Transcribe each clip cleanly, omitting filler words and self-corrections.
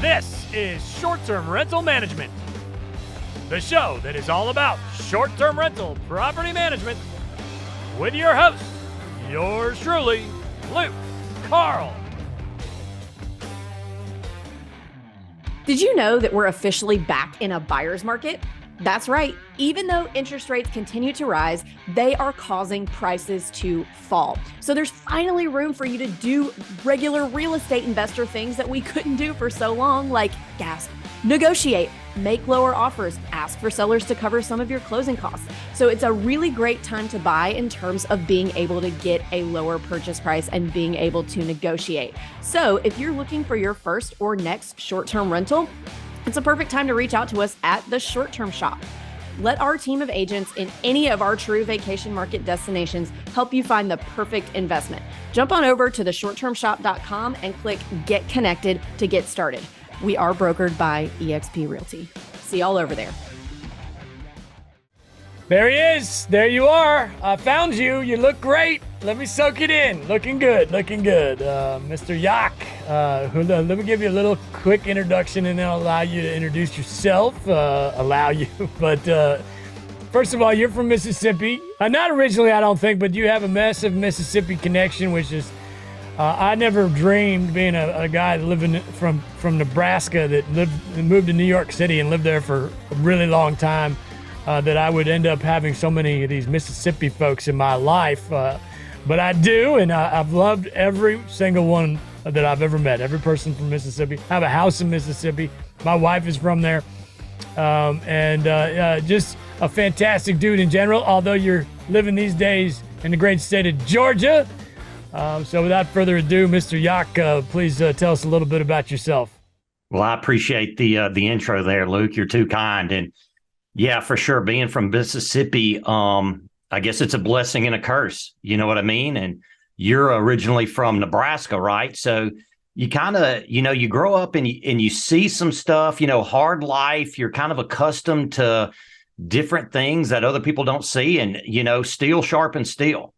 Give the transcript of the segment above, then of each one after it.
This is Short-Term Rental Management, the show that is all about short-term rental property management with your host, yours truly, Luke Carl. Did you know that we're officially back in a buyer's market? That's right. Even though interest rates continue to rise, they are causing prices to fall. So there's finally room for you to do regular real estate investor things that we couldn't do for so long, like negotiate, make lower offers, ask for sellers to cover some of your closing costs. So it's a really great time to buy in terms of being able to get a lower purchase price and being able to negotiate. So if you're looking for your first or next short-term rental, it's a perfect time to reach out to us at the Short Term Shop. Let our team of agents in any of our true vacation market destinations help you find the perfect investment. Jump on over to theshorttermshop.com and click Get Connected to get started. We are brokered by eXp Realty. See y'all over there. There he is. There you are. I found you. You look great. Let me soak it in. Looking good. Mr. Yak. Let me give you a little quick introduction and then I'll allow you to introduce yourself. But first of all, you're from Mississippi. Not originally, I don't think, but you have a massive Mississippi connection, which is, I never dreamed, being a guy living from Nebraska that moved to New York City and lived there for a really long time, that I would end up having so many of these Mississippi folks in my life. But I do, and I've loved every single one that I've ever met. Every person from Mississippi. I have a house in Mississippi. My wife is from there. Just a fantastic dude in general, although you're living these days in the great state of Georgia. So without further ado, Mr. Yak, please tell us a little bit about yourself. Well, I appreciate the intro there, Luke. You're too kind. And yeah, for sure. Being from Mississippi, I guess it's a blessing and a curse. You know what I mean? And you're originally from Nebraska, right? So you kind of, you grow up and you see some stuff, hard life. You're kind of accustomed to different things that other people don't see. And, steel sharpens steel,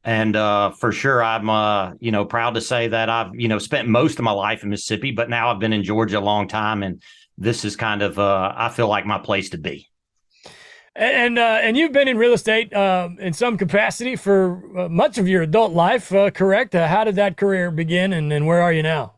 And for sure, I'm, proud to say that I've, spent most of my life in Mississippi, but now I've been in Georgia a long time. And this is kind of, I feel like my place to be. And you've been in real estate in some capacity for much of your adult life, correct? How did that career begin, and where are you now?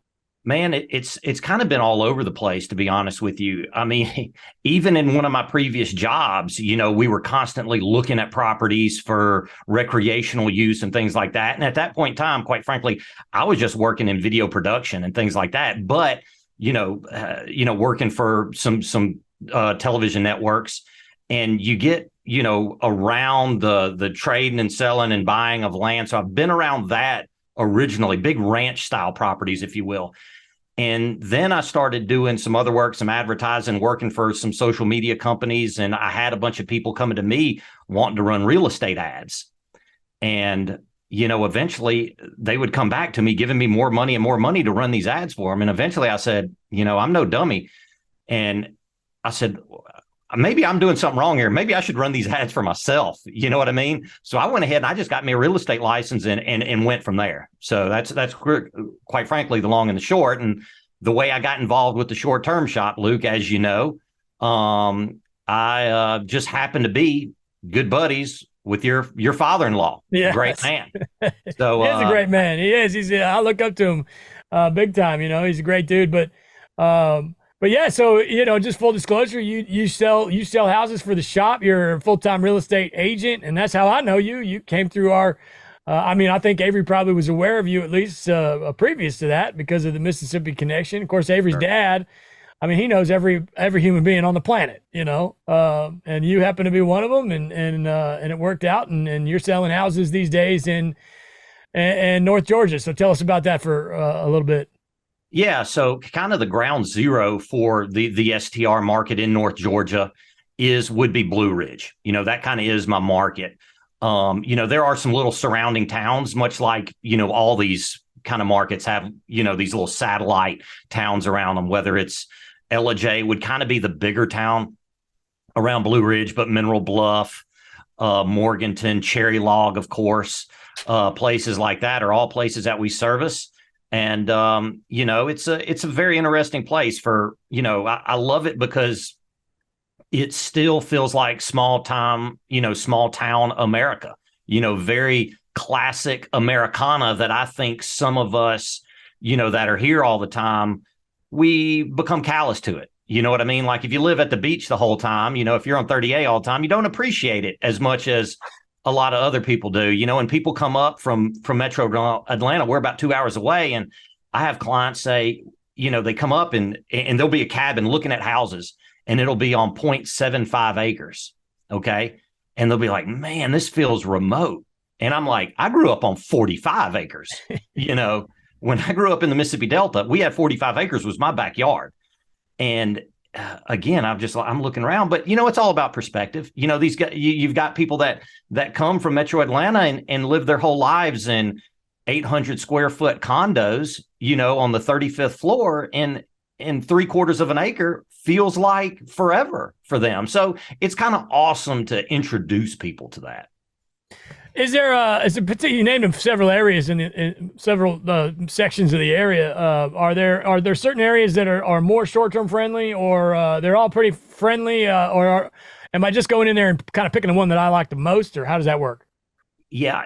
Man, it's kind of been all over the place, to be honest with you. I mean, even in one of my previous jobs, we were constantly looking at properties for recreational use and things like that. And at that point in time, quite frankly, I was just working in video production and things like that. But working for some television networks. And you get, around the trading and selling and buying of land. So I've been around that originally, big ranch style properties, if you will. And then I started doing some other work, some advertising, working for some social media companies. And I had a bunch of people coming to me wanting to run real estate ads. And, eventually they would come back to me, giving me more money to run these ads for them. And eventually I said, I'm no dummy. And I said, maybe I'm doing something wrong here. Maybe I should run these ads for myself. You know what I mean? So I went ahead and I just got me a real estate license and went from there. So that's quite frankly the long and the short. And the way I got involved with the Short-Term Shop, Luke, as you know, I just happened to be good buddies with your father-in-law. Yeah, great man. So he's a great man. He is. I look up to him big time. He's a great dude. But yeah, so just full disclosure, you sell houses for the shop. You're a full-time real estate agent, and that's how I know you. You came through our. I think Avery probably was aware of you at least previous to that because of the Mississippi connection. Of course, Avery's dad. He knows every human being on the planet, and you happen to be one of them, and it worked out, and you're selling houses these days in North Georgia. So tell us about that for a little bit. Yeah, so kind of the ground zero for the STR market in North Georgia would be Blue Ridge. That kind of is my market. There are some little surrounding towns, much like, all these kind of markets have, these little satellite towns around them, whether it's Ellijay would kind of be the bigger town around Blue Ridge, but Mineral Bluff, Morganton, Cherry Log, of course, places like that are all places that we service. And it's a very interesting place for, I love it because it still feels like small town America, very classic Americana that I think some of us, that are here all the time, we become callous to it. You know what I mean? Like if you live at the beach the whole time, if you're on 30A all the time, you don't appreciate it as much as a lot of other people do, and people come up from Metro Atlanta. We're about 2 hours away. And I have clients say, they come up and there'll be a cabin looking at houses and it'll be on 0.75 acres. Okay. And they'll be like, man, this feels remote. And I'm like, I grew up on 45 acres. When I grew up in the Mississippi Delta, we had 45 acres was my backyard. And again, I'm looking around, but it's all about perspective. These guys, you've got people that come from Metro Atlanta and live their whole lives in 800 square foot condos, on the 35th floor, and 3/4 of an acre feels like forever for them. So it's kind of awesome to introduce people to that. Is there you named several areas in several sections of the area? Are there certain areas that are more short-term friendly, or they're all pretty friendly, am I just going in there and kind of picking the one that I like the most, or how does that work? Yeah,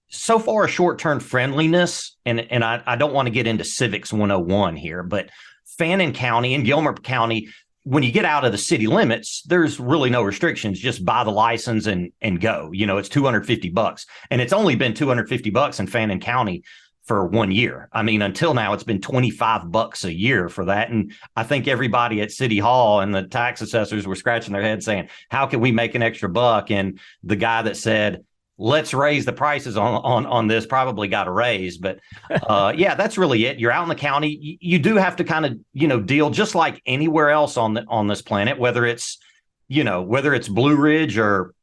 so far a short-term friendliness, and I don't want to get into civics 101 here, but Fannin County and Gilmer County, when you get out of the city limits, there's really no restrictions. Just buy the license and go. It's $250, and it's only been $250 in Fannin County for 1 year. I mean, until now, it's been $25 a year for that. And I think everybody at City Hall and the tax assessors were scratching their heads saying, how can we make an extra buck? And the guy that said, let's raise the prices on this probably got a raise. But yeah, that's really it. You're out in the county. You do have to kind of, deal just like anywhere else on this planet, whether it's Blue Ridge or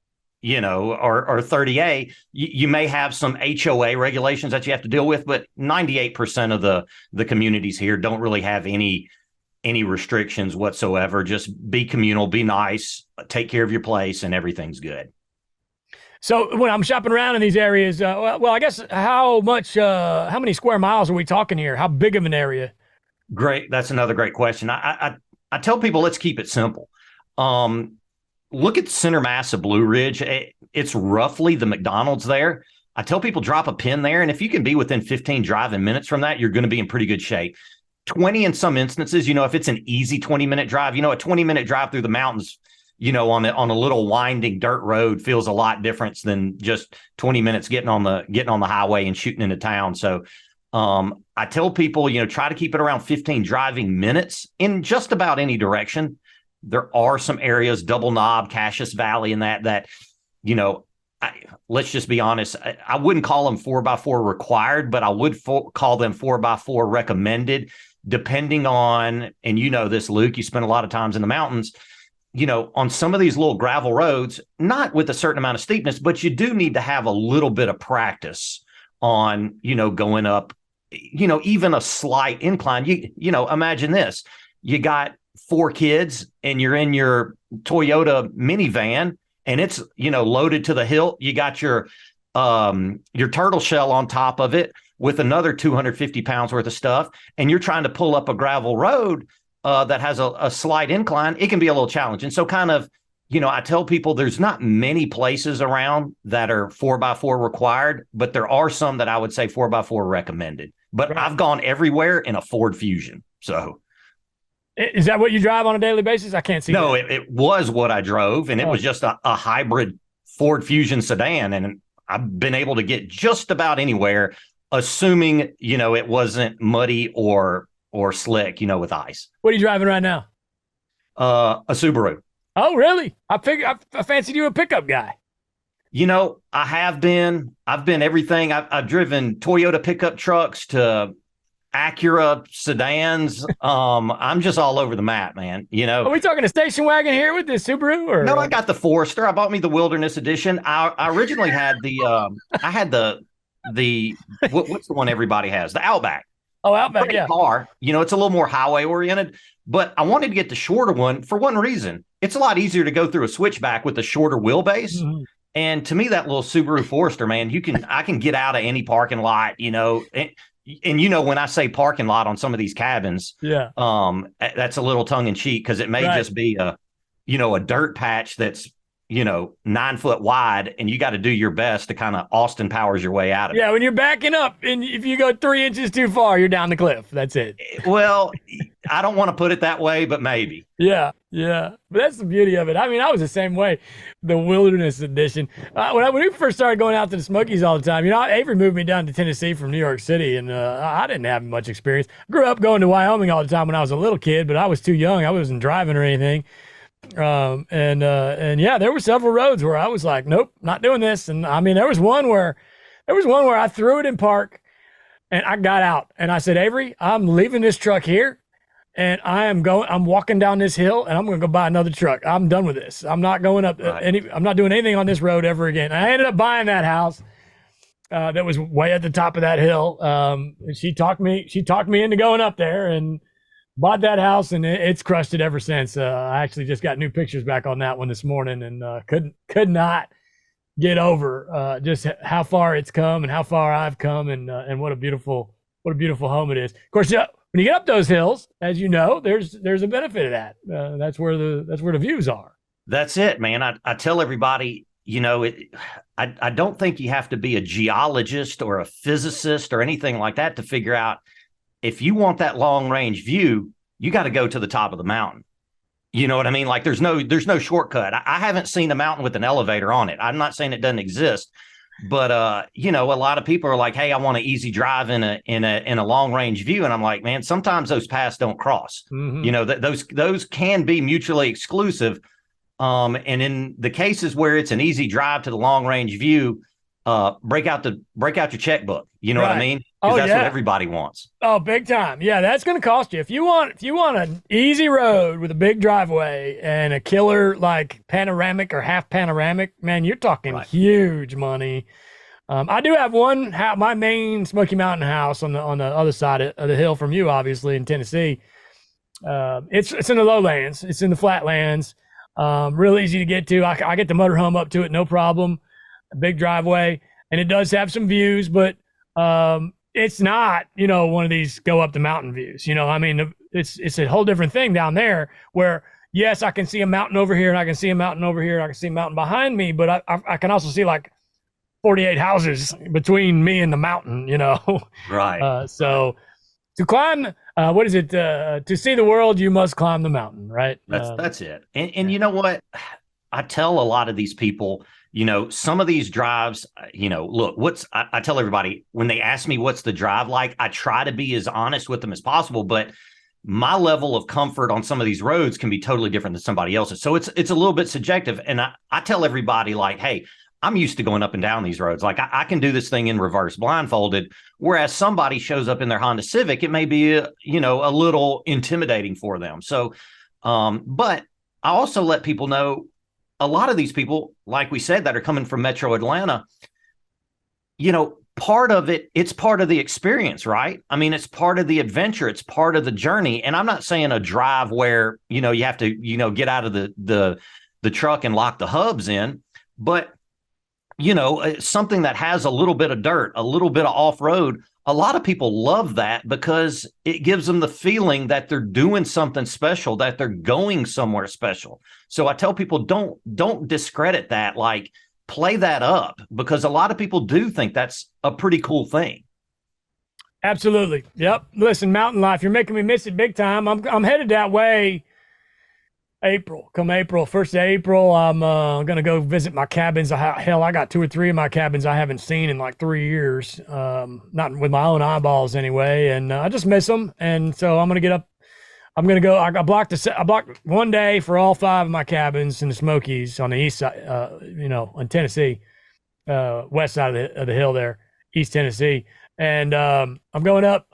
30A, you may have some HOA regulations that you have to deal with, but 98% of the communities here don't really have any restrictions whatsoever. Just be communal, be nice, take care of your place, and everything's good. So when I'm shopping around in these areas, I guess how many square miles are we talking here? How big of an area? Great. That's another great question. I tell people, let's keep it simple. Look at the center mass of Blue Ridge. It's roughly the McDonald's there. I tell people drop a pin there. And if you can be within 15 driving minutes from that, you're going to be in pretty good shape. 20 in some instances, if it's an easy 20-minute drive, a 20-minute drive through the mountains, on a little winding dirt road feels a lot different than just 20 minutes getting on the highway and shooting into town. So I tell people, try to keep it around 15 driving minutes in just about any direction. There are some areas, Double Knob, Cassius Valley, and that let's just be honest. I wouldn't call them 4x4 required, but I would call them 4x4 recommended, depending on, and this, Luke, you spend a lot of times in the mountains, on some of these little gravel roads, not with a certain amount of steepness, but you do need to have a little bit of practice on, going up, even a slight incline. Imagine this, you got 4 kids and you're in your Toyota minivan and it's, loaded to the hilt. You got your turtle shell on top of it with another 250 pounds worth of stuff. And you're trying to pull up a gravel road that has a slight incline. It can be a little challenging. So kind of, I tell people there's not many places around that are 4x4 required, but there are some that I would say 4x4 recommended. But right. I've gone everywhere in a Ford Fusion. So is that what you drive on a daily basis? I can't see. No, it was what I drove, and it was just a hybrid Ford Fusion sedan. And I've been able to get just about anywhere, assuming, it wasn't muddy or slick, with ice. What are you driving right now? A Subaru. Oh, really? I fancied you a pickup guy. I've been everything. I've driven Toyota pickup trucks to Acura sedans. I'm just all over the map, man. Are we talking a station wagon here with this Subaru? Or no? I got the Forester. I bought me the Wilderness Edition. I originally had the what's the one everybody has? The Outback. Oh, Outback, great yeah. Car. It's a little more highway oriented, but I wanted to get the shorter one for one reason. It's a lot easier to go through a switchback with a shorter wheelbase. Mm-hmm. And to me, that little Subaru Forester, man, I can get out of any parking lot, And when I say parking lot on some of these cabins, Yeah. That's a little tongue in cheek because it may just be a dirt patch that's 9 foot wide, and you got to do your best to kind of Austin Powers your way out of it. Yeah, when you're backing up, and if you go 3 inches too far, you're down the cliff. That's it. Well, I don't want to put it that way, but maybe. Yeah. But that's the beauty of it. I mean, I was the same way. The Wilderness Edition. When we first started going out to the Smokies all the time, Avery moved me down to Tennessee from New York City, and I didn't have much experience. Grew up going to Wyoming all the time when I was a little kid, but I was too young. I wasn't driving or anything. And yeah, there were several roads where I was like, nope, not doing this. And I mean, there was one where I threw it in park, and I got out, and I said, Avery, I'm leaving this truck here, and I'm walking down this hill, and I'm going to go buy another truck. I'm done with this. I'm not going up I'm not doing anything on this road ever again. And I ended up buying that house that was way at the top of that hill. And she talked me into going up there, and bought that house, and it's crushed it ever since. I actually just got new pictures back on that one this morning, and could not get over just how far it's come and how far I've come, and what a beautiful home it is. Of course, when you get up those hills, as you know, there's a benefit of that. That's where the views are. That's it, man. I tell everybody, I don't think you have to be a geologist or a physicist or anything like that to figure out, if you want that long range view, you got to go to the top of the mountain. You know what I mean? Like there's no shortcut. I haven't seen a mountain with an elevator on it. I'm not saying it doesn't exist, but a lot of people are like, hey, I want an easy drive in a long range view. And I'm like, man, sometimes those paths don't cross. Mm-hmm. Those can be mutually exclusive. And in the cases where it's an easy drive to the long range view, break out your checkbook. You know what I mean? Because that's what everybody wants. Oh, big time. Yeah, that's going to cost you. If you want an easy road with a big driveway and a killer like panoramic or half panoramic, man, you're talking huge money. I do have my main Smoky Mountain house on the other side of the hill from you, obviously, in Tennessee. It's in the lowlands. It's in the flatlands. Real easy to get to. I get the motorhome up to it, no problem. A big driveway, and it does have some views, but it's not, one of these go up the mountain views. I mean, it's a whole different thing down there where, yes, I can see a mountain over here, and I can see a mountain over here, and I can see a mountain behind me, but I can also see like 48 houses between me and the mountain, Right. So to climb, what is it? To see the world, you must climb the mountain, right? That's it. And you know what? I tell a lot of these people, some of these drives, look, I tell everybody when they ask me what's the drive like, I try to be as honest with them as possible, but my level of comfort on some of these roads can be totally different than somebody else's. So it's a little bit subjective. And I tell everybody like, hey, I'm used to going up and down these roads. Like I can do this thing in reverse blindfolded, whereas somebody shows up in their Honda Civic, it may be, a little intimidating for them. So, but I also let people know, a lot of these people, like we said, that are coming from Metro Atlanta, part of it's part of the experience, right? I mean, it's part of the adventure. It's part of the journey. And I'm not saying a drive where, you have to, get out of the truck and lock the hubs in, but, something that has a little bit of dirt, a little bit of off-road. A lot of people love that because it gives them the feeling that they're doing something special, that they're going somewhere special. So I tell people, don't discredit that, like play that up, because a lot of people do think that's a pretty cool thing. Absolutely. Yep. Listen, mountain life, you're making me miss it big time. I'm headed that way. Come April, 1st of April, I'm going to go visit my cabins. Hell, I got 2 or 3 of my cabins I haven't seen in like 3 years, not with my own eyeballs anyway, and I just miss them. And so I'm going to get up. I'm going to go. I blocked one day for all 5 of my cabins in the Smokies on the east side, in Tennessee, west side of the hill there, East Tennessee. And I'm going up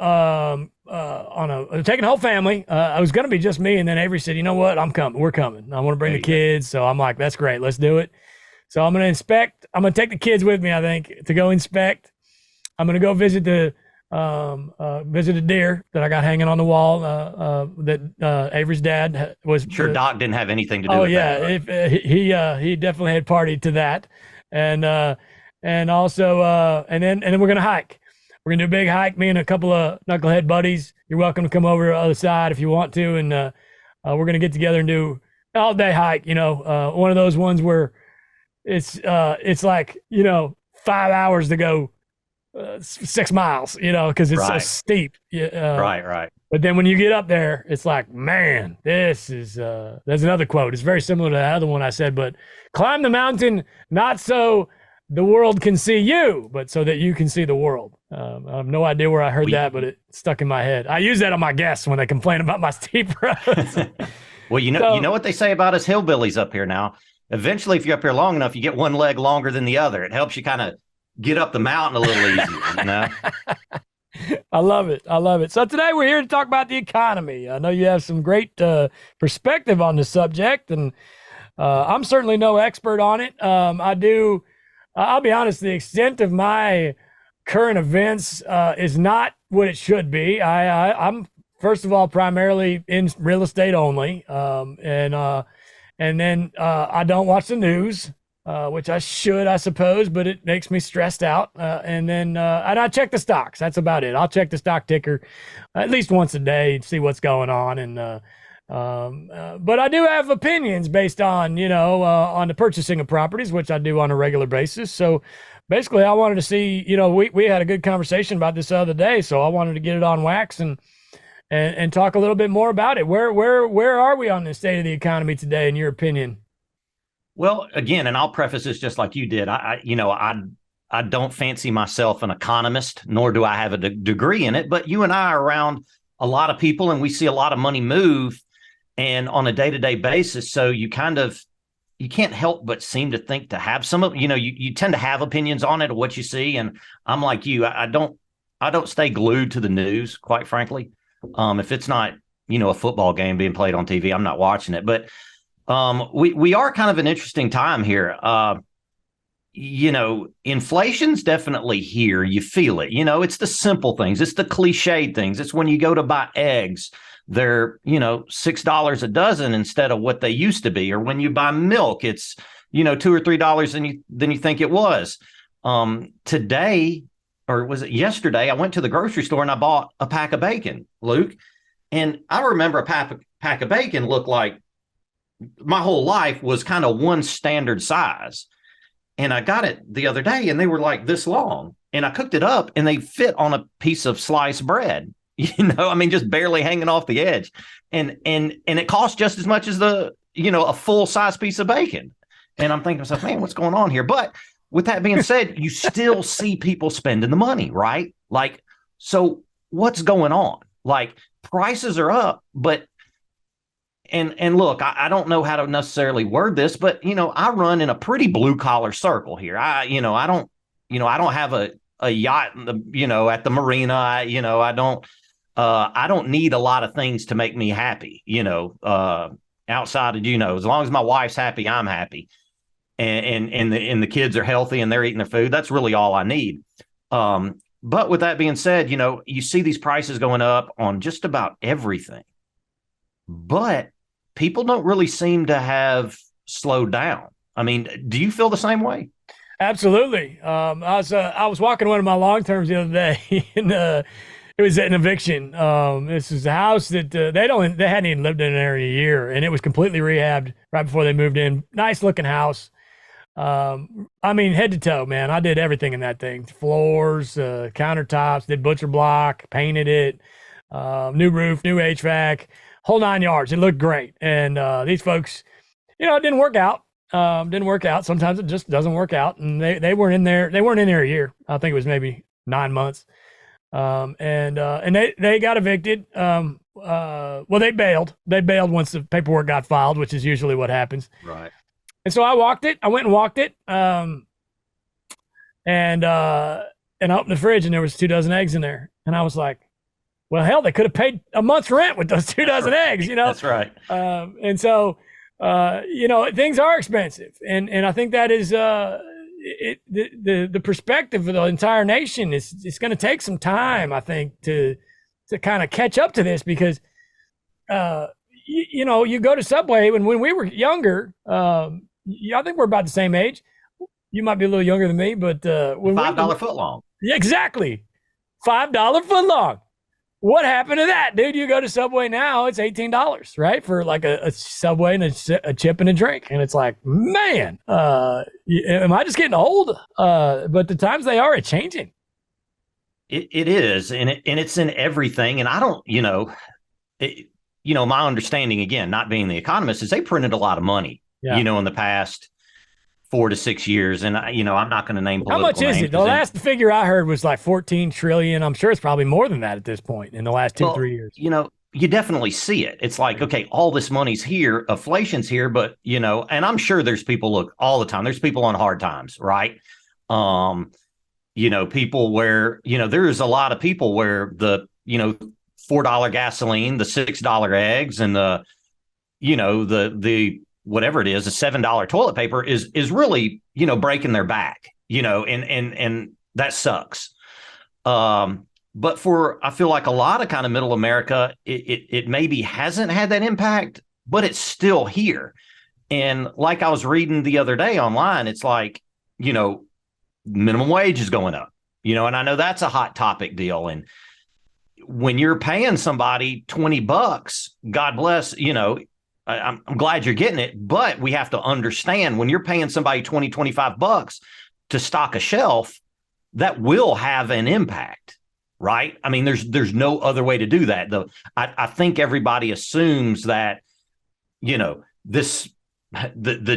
I'm taking the whole family. I was going to be just me, and then Avery said, you know what, I'm coming. We're coming. I want to bring the kids. So I'm like, that's great. Let's do it. So I'm going to inspect. I'm going to take the kids with me, I think, to go inspect. I'm going to go visit visit a deer that I got hanging on the wall that Avery's dad was. Sure, Doc didn't have anything to do with that. Oh, yeah. He definitely had partied to that. And also, and then we're going to hike. We're going to do a big hike, me and a couple of knucklehead buddies. You're welcome to come over to the other side if you want to. And we're going to get together and do an all-day hike, one of those ones where it's like, 5 hours to go 6 miles, because it's so steep. Right. But then when you get up there, it's like, man, this is, there's another quote. It's very similar to that other one I said, but climb the mountain, not so the world can see you, but so that you can see the world. I have no idea where I heard that, but it stuck in my head. I use that on my guests when they complain about my steep roads. Well, you know what they say about us hillbillies up here now. Eventually, if you're up here long enough, you get one leg longer than the other. It helps you kind of get up the mountain a little easier, I love it. So today we're here to talk about the economy. I know you have some great perspective on the subject, and I'm certainly no expert on it. I'll be honest, the extent of my current events is not what it should be. I'm first of all primarily in real estate only, and then I don't watch the news. Which I should, I suppose, but it makes me stressed out. And I check the stocks. That's about it. I'll check the stock ticker at least once a day to see what's going on. But I do have opinions based on, on the purchasing of properties, which I do on a regular basis. So basically I wanted to see, we had a good conversation about this the other day. So I wanted to get it on wax and talk a little bit more about it. Where are we on the state of the economy today, in your opinion? Well, again, and I'll preface this just like you did. I don't fancy myself an economist, nor do I have a degree in it. But you and I are around a lot of people, and we see a lot of money move, and on a day-to-day basis. So you can't help but seem to think to have some of, you tend to have opinions on it of what you see. And I'm like you, I don't stay glued to the news, quite frankly. If it's not, a football game being played on TV, I'm not watching it. But we are kind of an interesting time here. Inflation's definitely here. You feel it. It's the simple things. It's the cliched things. It's when you go to buy eggs, they're, $6 a dozen instead of what they used to be. Or when you buy milk, it's, $2 or $3 than you think it was. Today, or was it yesterday, I went to the grocery store and I bought a pack of bacon, Luke. And I remember a pack of bacon looked like, my whole life was kind of one standard size. And I got it the other day and they were like this long, and I cooked it up and they fit on a piece of sliced bread, just barely hanging off the edge. And it cost just as much as a full size piece of bacon. And I'm thinking to myself, man, what's going on here? But with that being said, you still see people spending the money, right? Like, so what's going on? Like, prices are up, but And look, I don't know how to necessarily word this, but I run in a pretty blue collar circle here. I don't have a yacht, at the marina. I don't need a lot of things to make me happy. Outside of as long as my wife's happy, I'm happy, and the kids are healthy and they're eating their food. That's really all I need. But with that being said, you see these prices going up on just about everything, but people don't really seem to have slowed down. I mean, do you feel the same way? Absolutely. I was walking one of my long terms the other day, and it was an eviction. This is a house that they hadn't even lived in there in a year, and it was completely rehabbed right before they moved in. Nice looking house. Head to toe, man. I did everything in that thing: floors, countertops, did butcher block, painted it, new roof, new HVAC. Whole 9 yards. It looked great. And these folks, it didn't work out. Sometimes it just doesn't work out. And they weren't in there. They weren't in there a year. I think it was maybe 9 months. And they got evicted. They bailed. They bailed once the paperwork got filed, which is usually what happens. Right. And so I went and walked it. And I opened the fridge and there was 24 eggs in there. And I was like, well, hell, they could have paid a month's rent with those 24 eggs, That's right. And so, things are expensive. And I think that is the perspective of the entire nation is it's going to take some time, I think, to kind of catch up to this because, you go to Subway when we were younger, I think we're about the same age. You might be a little younger than me, but when $5 foot long. Yeah, exactly. $5 footlong. What happened to that, dude? You go to Subway now, it's $18, right? For like a Subway and a chip and a drink. And it's like, man, am I just getting old? But the times they are changing. It is. And it's in everything. And I don't, my understanding, again, not being the economist, is they printed a lot of money, in the past 4 to 6 years. And, I'm not going to name political names. How much is it? The last figure I heard was like 14 trillion. I'm sure it's probably more than that at this point in the last 3 years. You definitely see it. It's like, okay, all this money's here, inflation's here, but, and I'm sure there's people, look, all the time, there's people on hard times, right? People where, there's a lot of people where the, $4 gasoline, the $6 eggs, and the whatever it is, a $7 toilet paper is really, breaking their back, and that sucks. But I feel like a lot of kind of middle America, it maybe hasn't had that impact, but it's still here. And like I was reading the other day online, it's like, minimum wage is going up, and I know that's a hot topic deal. And when you're paying somebody $20, God bless, I'm glad you're getting it, but we have to understand when you're paying somebody $25 to stock a shelf, that will have an impact, right? I mean, there's no other way to do that. I think everybody assumes that, the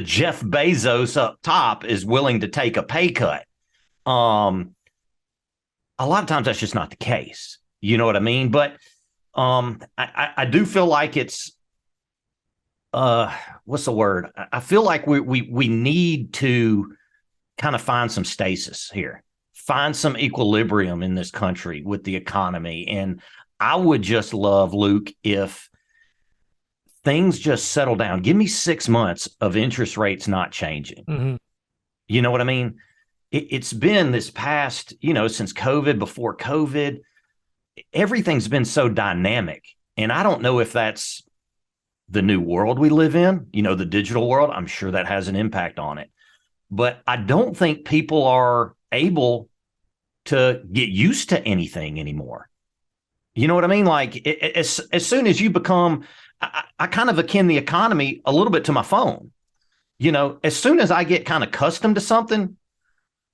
Jeff Bezos up top is willing to take a pay cut. A lot of times that's just not the case. You know what I mean? But I do feel like it's, what's the word? I feel like we need to kind of find some stasis here, find some equilibrium in this country with the economy. And I would just love, Luke, if things just settle down. Give me 6 months of interest rates not changing. Mm-hmm. You know what I mean? It's been this past, since COVID, before COVID, everything's been so dynamic. And I don't know if that's the new world we live in, the digital world. I'm sure that has an impact on it. But I don't think people are able to get used to anything anymore. You know what I mean? Like as soon as you become, I kind of akin the economy a little bit to my phone. As soon as I get kind of accustomed to something,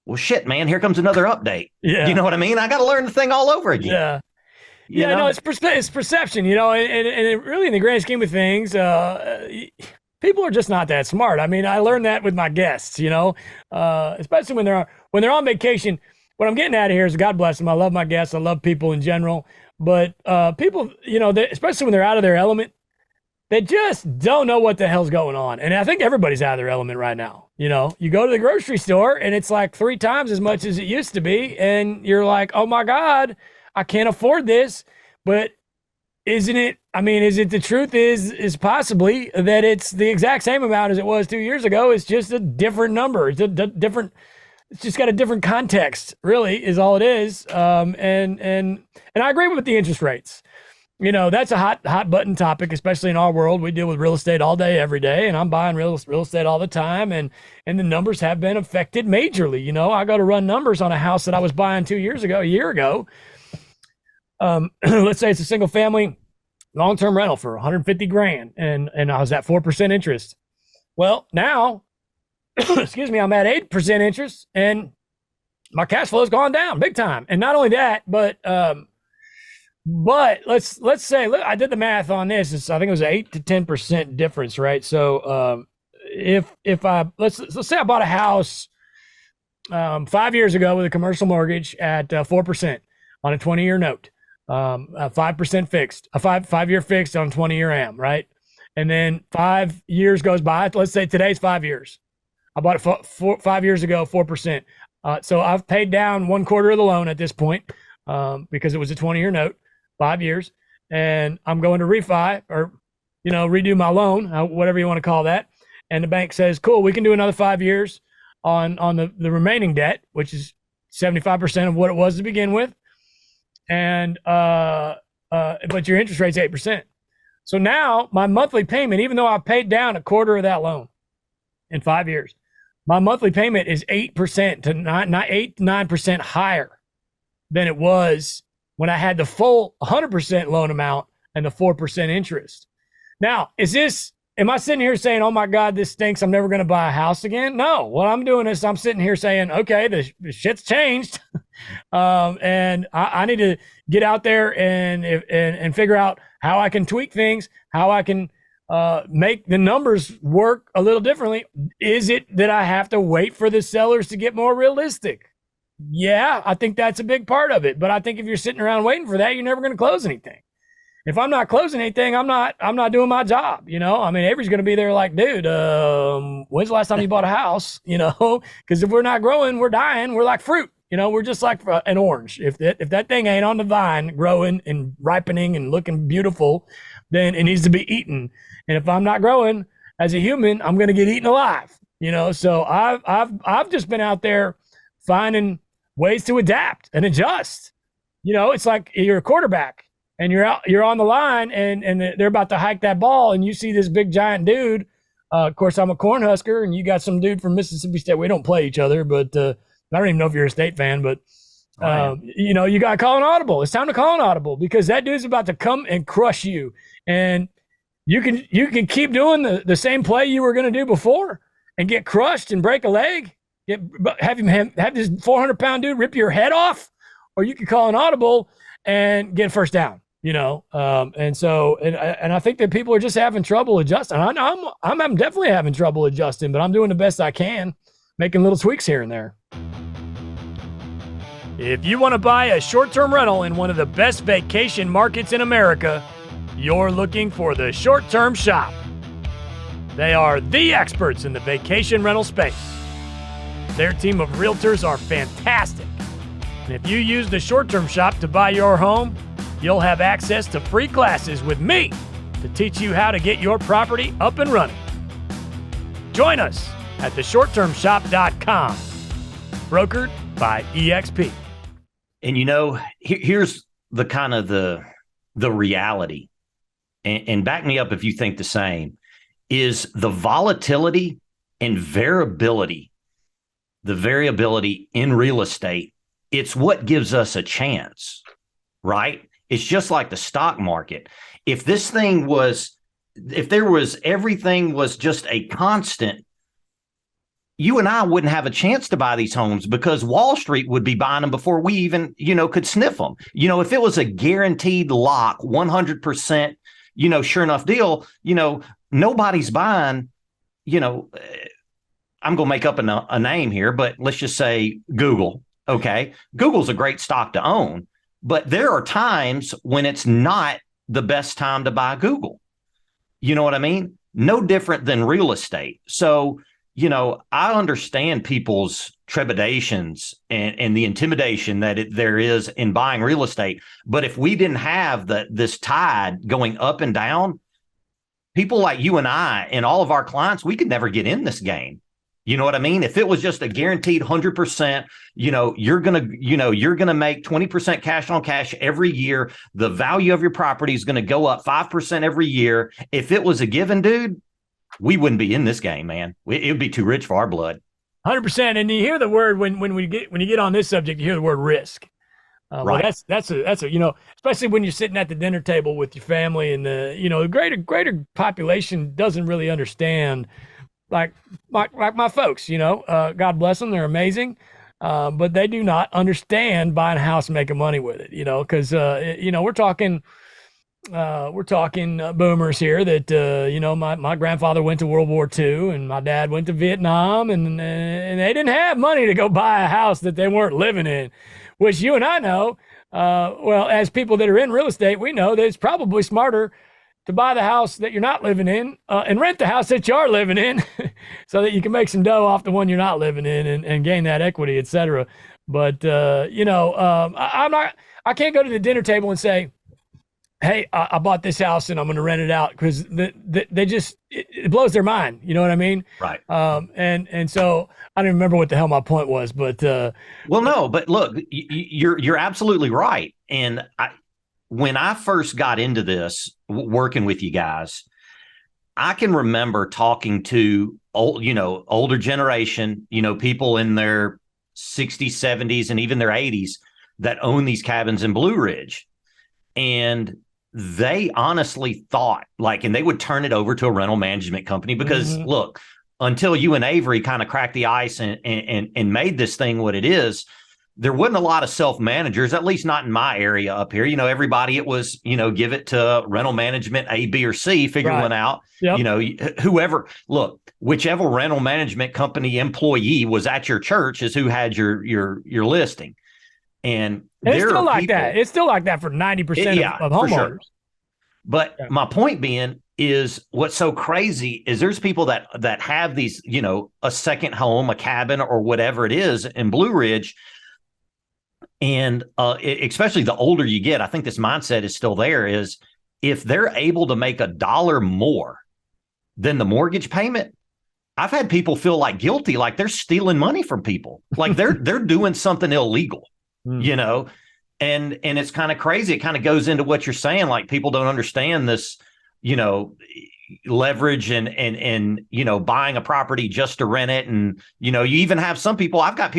well, shit, man, here comes another update. Yeah. You know what I mean? I got to learn the thing all over again. Yeah. Yeah, no, it's perception, and really in the grand scheme of things, people are just not that smart. I mean, I learned that with my guests, especially when they're on vacation. What I'm getting at here is, God bless them. I love my guests. I love people in general, but people, especially when they're out of their element, they just don't know what the hell's going on. And I think everybody's out of their element right now. You go to the grocery store and it's like 3 times as much as it used to be, and you're like, oh my God, I can't afford this. But isn't it? I mean, is it the truth? Is possibly that it's the exact same amount as it was 2 years ago. It's just a different number. It's a different. It's just got a different context. Really, is all it is. And I agree with the interest rates. That's a hot button topic, especially in our world. We deal with real estate all day, every day, and I'm buying real estate all the time. And the numbers have been affected majorly. I got to run numbers on a house that I was buying a year ago. Let's say it's a single family long-term rental for $150,000 and I was at 4% interest. Well, now, excuse me, I'm at 8% interest and my cash flow has gone down big time. And not only that, but let's say, look, I did the math on this. I think it was an 8 to 10% difference, right? So, if let's say I bought a house, 5 years ago with a commercial mortgage at 4% on a 20-year note. 5% fixed, a 5-year fixed on 20-year AM, right? And then 5 years goes by. Let's say today's 5 years. I bought it 5 years ago, 4%. So I've paid down 1/4 of the loan at this point because it was a 20-year note, 5 years. And I'm going to refi or, redo my loan, whatever you want to call that. And the bank says, cool, we can do another 5 years on the remaining debt, which is 75% of what it was to begin with. And but your interest rate's 8%. So now my monthly payment, even though I paid down 1/4 of that loan in 5 years, my monthly payment is 8% to 9% higher than it was when I had the full 100% loan amount and the 4% interest. Now, am I sitting here saying, oh my God, this stinks, I'm never going to buy a house again? No, what I'm doing is I'm sitting here saying, okay, the shit's changed. And I need to get out there and figure out how I can tweak things, how I can make the numbers work a little differently. Is it that I have to wait for the sellers to get more realistic? Yeah, I think that's a big part of it. But I think if you're sitting around waiting for that, you're never going to close anything. If I'm not closing anything, I'm not doing my job. I mean, Avery's going to be there like, dude, when's the last time you bought a house? Because if we're not growing, we're dying. We're like fruit. We're just like an orange. If that thing ain't on the vine growing and ripening and looking beautiful, then it needs to be eaten. And if I'm not growing as a human, I'm going to get eaten alive. So I've just been out there finding ways to adapt and adjust. It's like you're a quarterback and you're on the line and they're about to hike that ball and you see this big giant dude. Of course, I'm a Cornhusker and you got some dude from Mississippi State. We don't play each other, but I don't even know if you're a State fan, but you got to call an audible. It's time to call an audible because that dude's about to come and crush you. And you can keep doing the same play you were going to do before and get crushed and break a leg. Have this 400-pound dude rip your head off, or you can call an audible and get first down. And I think that people are just having trouble adjusting. I'm definitely having trouble adjusting, but I'm doing the best I can, making little tweaks here and there. If you want to buy a short-term rental in one of the best vacation markets in America, you're looking for the Short-Term Shop. They are the experts in the vacation rental space. Their team of realtors are fantastic. And if you use the Short-Term Shop to buy your home, you'll have access to free classes with me to teach you how to get your property up and running. Join us at theshorttermshop.com, brokered by EXP. And here's the kind of the reality, and back me up if you think the same, is the volatility and variability in real estate. It's what gives us a chance, right? It's just like the stock market. If everything was just a constant, you and I wouldn't have a chance to buy these homes because Wall Street would be buying them before we even, could sniff them. If it was a guaranteed lock, 100%, sure enough deal, nobody's buying, I'm going to make up a name here, but let's just say Google. Okay. Google's a great stock to own, but there are times when it's not the best time to buy Google. You know what I mean? No different than real estate. So, I understand people's trepidations and the intimidation that there is in buying real estate. But if we didn't have this tide going up and down, people like you and I and all of our clients, we could never get in this game. You know what I mean? If it was just a guaranteed 100%, you're going to make 20% cash on cash every year. The value of your property is going to go up 5% every year. If it was a given, dude, we wouldn't be in this game, man. It would be too rich for our blood. 100%. And you hear the word when you get on this subject, you hear the word risk. Right. Well, that's a especially when you're sitting at the dinner table with your family and the greater population doesn't really understand. Like my folks, God bless them, they're amazing, but they do not understand buying a house and making money with it, because we're talking boomers here that my grandfather went to World War II and my dad went to Vietnam and they didn't have money to go buy a house that they weren't living in, which you and I know. Well, as people that are in real estate, we know that it's probably smarter to buy the house that you're not living in and rent the house that you are living in so that you can make some dough off the one you're not living in and gain that equity, et cetera. But, I can't go to the dinner table and say, hey, I bought this house and I'm going to rent it out because they just, it blows their mind. You know what I mean? Right. And so I don't remember what the hell my point was, but. Well, no, but look, you're absolutely right. And when I first got into this, working with you guys, I can remember talking to older generation, people in their 60s, 70s, and even their 80s, that own these cabins in Blue Ridge. And they honestly thought and they would turn it over to a rental management company because look, until you and Avery kind of cracked the ice and made this thing what it is, there wasn't a lot of self-managers, at least not in my area up here. Everybody, it was, give it to rental management A, B, or C, figure one out. Yep. Whichever rental management company employee was at your church is who had your listing. And it's still like that. It's still like that for 90% of homeowners. Sure. But my point being is what's so crazy is there's people that have these, a second home, a cabin or whatever it is in Blue Ridge. And especially the older you get, I think this mindset is still there, is if they're able to make $1 more than the mortgage payment, I've had people feel guilty, like they're stealing money from people, like they're doing something illegal. And it's kind of crazy. It kind of goes into what you're saying. Like people don't understand this, leverage and buying a property just to rent it. And, you even have some people, I've got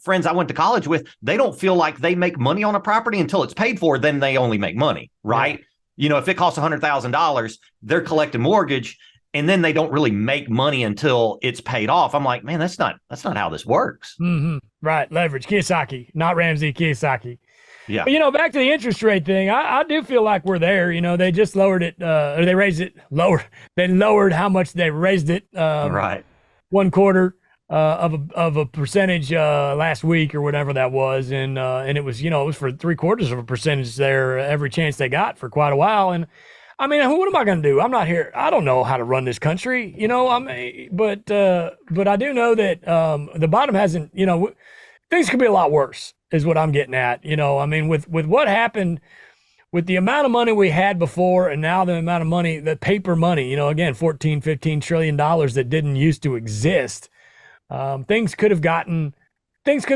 friends I went to college with, they don't feel like they make money on a property until it's paid for. Then they only make money. Right. Yeah. If it costs $100,000, they're collecting mortgage. And then they don't really make money until it's paid off. I'm like, man, that's not how this works. Mm-hmm. Right. Leverage. Kiyosaki, not Ramsey, Kiyosaki. Yeah. But, back to the interest rate thing, I do feel like we're there. They just lowered it, or they raised it lower. They lowered how much they raised it. Right. 1/4 of a percentage last week or whatever that was. And it was, it was for 3/4 of a percentage there every chance they got for quite a while. And I mean, what am I going to do? I'm not here. I don't know how to run this country, but I do know that the bottom hasn't, things could be a lot worse is what I'm getting at. With what happened, with the amount of money we had before and now the amount of money, the paper money, again, $14-15 trillion that didn't used to exist. Things could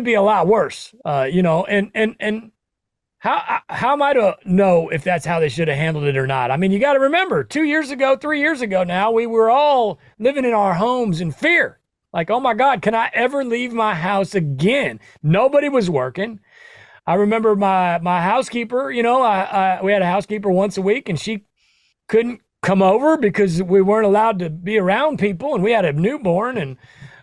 be a lot worse, and how am I to know if that's how they should have handled it or not? I mean, you got to remember 2 years ago, 3 years ago now, we were all living in our homes in fear. Like, oh my God, can I ever leave my house again? Nobody was working. I remember my housekeeper, we had a housekeeper once a week and she couldn't come over because we weren't allowed to be around people and we had a newborn.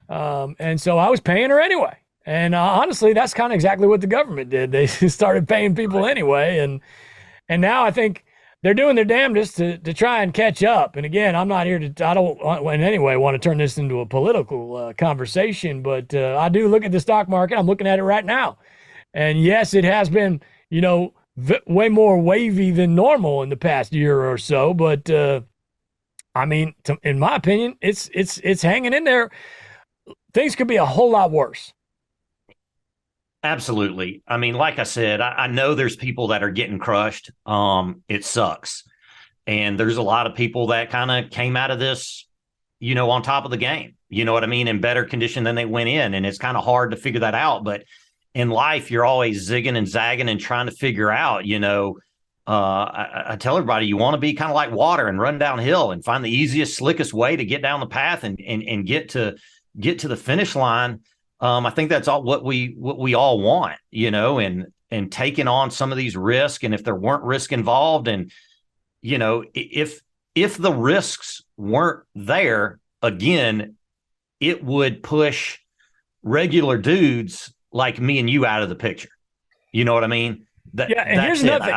And so I was paying her anyway. And honestly, that's kind of exactly what the government did. They started paying people anyway. And now I think they're doing their damnedest to try and catch up. And again, I'm not here I don't in any way want to turn this into a political conversation, but I do look at the stock market. I'm looking at it right now. And yes, it has been, way more wavy than normal in the past year or so. But in my opinion, it's hanging in there. Things could be a whole lot worse. Absolutely. I mean, like I said, I know there's people that are getting crushed. It sucks. And there's a lot of people that kind of came out of this, on top of the game, you know what I mean, in better condition than they went in. And it's kind of hard to figure that out. But in life, you're always zigging and zagging and trying to figure out, I tell everybody, you want to be kind of like water and run downhill and find the easiest, slickest way to get down the path and get to the finish line. I think that's all what we all want, and taking on some of these risks. And if there weren't risk involved, and if the risks weren't there, again, it would push regular dudes like me and you out of the picture. You know what I mean? And here's nothing.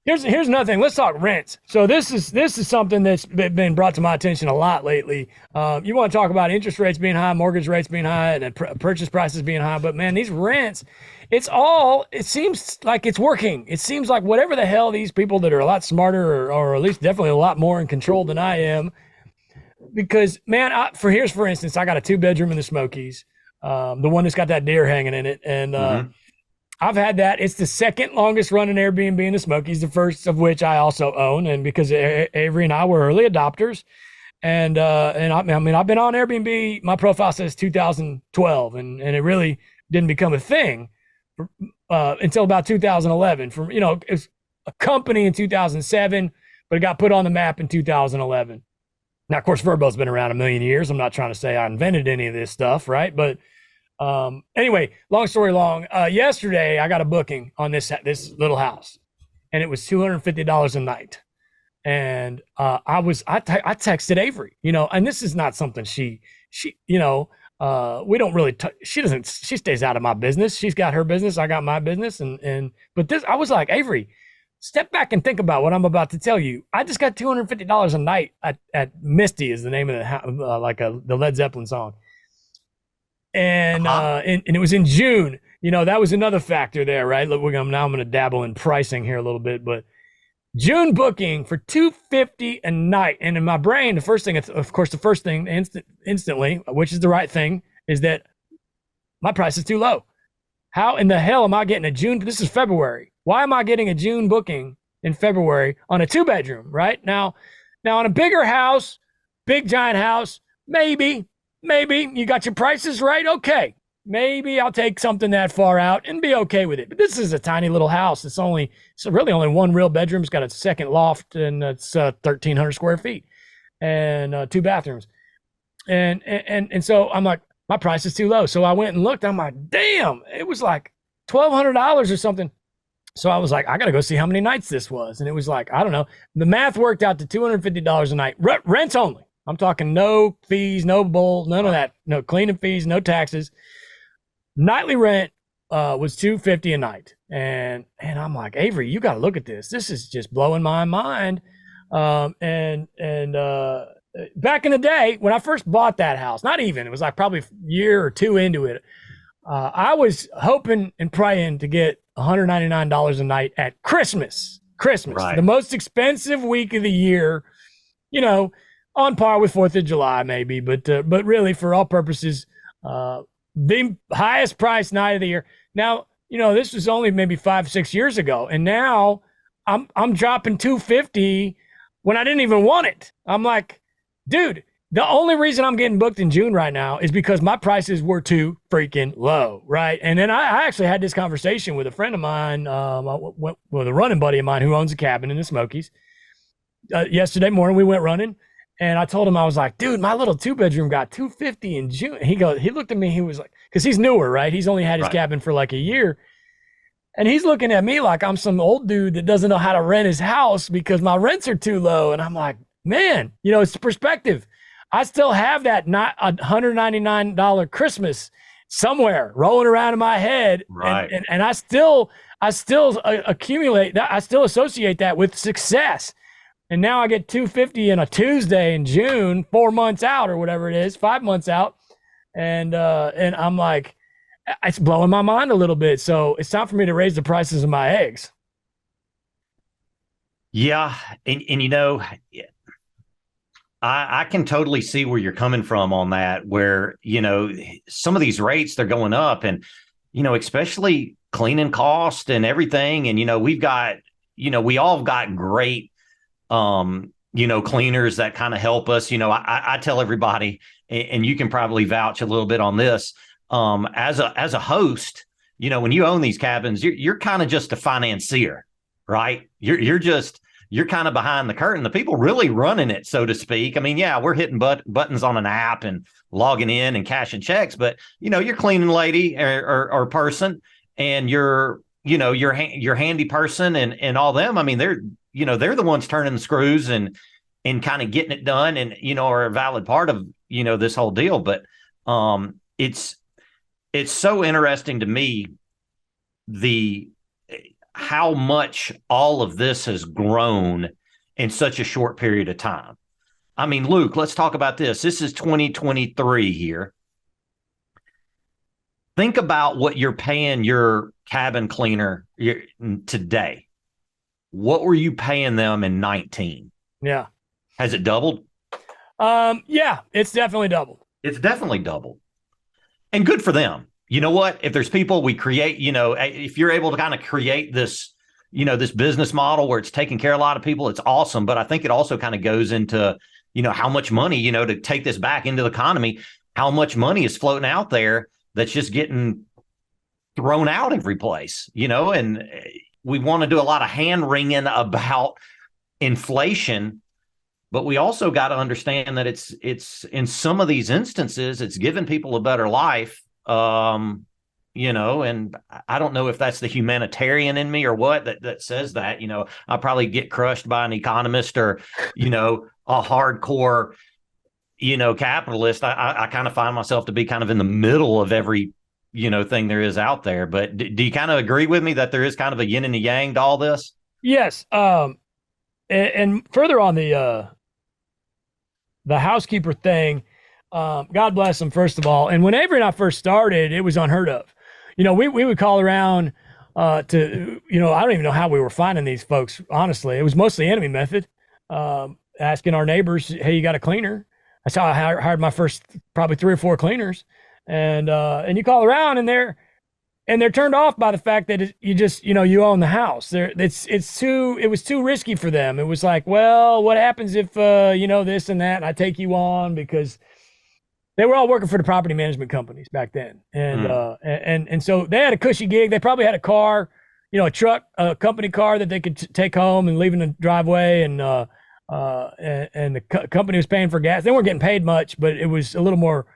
Here's another thing. Let's talk rents. So this is something that's been brought to my attention a lot lately. You want to talk about interest rates being high, mortgage rates being high, and purchase prices being high. But man, these rents, it seems like it's working. It seems like whatever the hell these people that are a lot smarter or at least definitely a lot more in control than I am. Because man, for instance, I got a 2-bedroom in the Smokies, the one that's got that deer hanging in it, and I've had that. It's the second longest running Airbnb in the Smokies, the first of which I also own. And because Avery and I were early adopters, and I've been on Airbnb. My profile says 2012, and it really didn't become a thing until about 2011. It was a company in 2007, but it got put on the map in 2011. Now, of course, Verbo's been around a million years. I'm not trying to say I invented any of this stuff, right? But Anyway, long story long. Yesterday I got a booking on this little house, and it was $250 a night. And I texted Avery, and this is not something she we don't really she stays out of my business. She's got her business, I got my business, but this, I was like, Avery, step back and think about what I'm about to tell you. I just got $250 a night at Misty, is the name of the Led Zeppelin song. And and it was in June. That was another factor there, right? Look, now I'm going to dabble in pricing here a little bit, but June booking for $250 a night. And in my brain, the first thing instantly, which is the right thing, is that my price is too low. How in the hell am I getting a June? This is February. Why am I getting a June booking in February on a 2-bedroom, right? Now on a bigger house, big giant house, maybe you got your prices right. Okay. Maybe I'll take something that far out and be okay with it. But this is a tiny little house. It's really only one real bedroom. It's got a second loft, and it's 1,300 square feet, and 2 bathrooms. And so I'm like, my price is too low. So I went and looked. I'm like, damn, it was like $1,200 or something. So I was like, I got to go see how many nights this was. And it was like, I don't know. The math worked out to $250 a night. Rents only. I'm talking no fees, no bull, none of that. No cleaning fees, no taxes. Nightly rent was $250 a night. And I'm like, Avery, you got to look at this. This is just blowing my mind. Back in the day, when I first bought that house, it was like probably a year or two into it, I was hoping and praying to get $199 a night at Christmas, right. The most expensive week of the year, on par with 4th of July maybe, but really for all purposes, the highest price night of the year. Now, this was only maybe 5-6 years ago, and now I'm dropping $250 when I didn't even want it. I'm like, dude, the only reason I'm getting booked in June right now is because my prices were too freaking low, right? And then I actually had this conversation with a friend of mine, with a running buddy of mine who owns a cabin in the Smokies. Yesterday morning we went running. And I told him, I was like, dude, my little 2-bedroom got $250 in June. He looked at me, he was like, because he's newer, right? He's only had his cabin for like a year. And he's looking at me like I'm some old dude that doesn't know how to rent his house because my rents are too low. And I'm like, man, it's perspective. I still have that $199 Christmas somewhere rolling around in my head. Right. And I still accumulate that. I still associate that with success. And now I get $250 in a Tuesday in June, 4 months out or whatever it is, 5 months out. And I'm like, it's blowing my mind a little bit. So it's time for me to raise the prices of my eggs. Yeah. And I can totally see where you're coming from on that, where, some of these rates, they're going up, and, especially cleaning cost and everything. And, we've got, we all got great, cleaners that kind of help us. I tell everybody, and you can probably vouch a little bit on this, as a host, when you own these cabins, you're kind of just a financier, right? You're kind of behind the curtain. The people really running it, so to speak. I mean, yeah, we're hitting buttons on an app and logging in and cashing checks, but your cleaning lady or person, and your handy person and all them. I mean, they're the ones turning the screws and kind of getting it done, and are a valid part of this whole deal. But it's so interesting to me how much all of this has grown in such a short period of time. I mean, Luke, let's talk about this. This is 2023 here. Think about what you're paying your cabin cleaner today. What were you paying them in 19? Yeah. Has it doubled? Yeah, it's definitely doubled. It's definitely doubled. And good for them. You know what? If there's people we create, if you're able to kind of create this, this business model where it's taking care of a lot of people, it's awesome. But I think it also kind of goes into, how much money, to take this back into the economy, how much money is floating out there that's just getting thrown out every place, and we want to do a lot of hand wringing about inflation, but we also got to understand that it's in some of these instances, it's giving people a better life. And I don't know if that's the humanitarian in me or what that says that. I'll probably get crushed by an economist or, a hardcore, capitalist. I kind of find myself to be kind of in the middle of every, thing there is out there. But do you kind of agree with me that there is kind of a yin and a yang to all this? Yes. And further on the housekeeper thing, God bless them, first of all. And when Avery and I first started, it was unheard of. We would call around I don't even know how we were finding these folks, honestly. It was mostly enemy method, asking our neighbors, hey, you got a cleaner? That's how I hired my first probably 3 or 4 cleaners. And you call around and they're turned off by the fact that you own the house. It was too risky for them. It was like, well, what happens if, this and that, and I take you on, because they were all working for the property management companies back then. And so they had a cushy gig. They probably had a car, a truck, a company car that they could take home and leave in the driveway. And the company was paying for gas. They weren't getting paid much, but it was a little more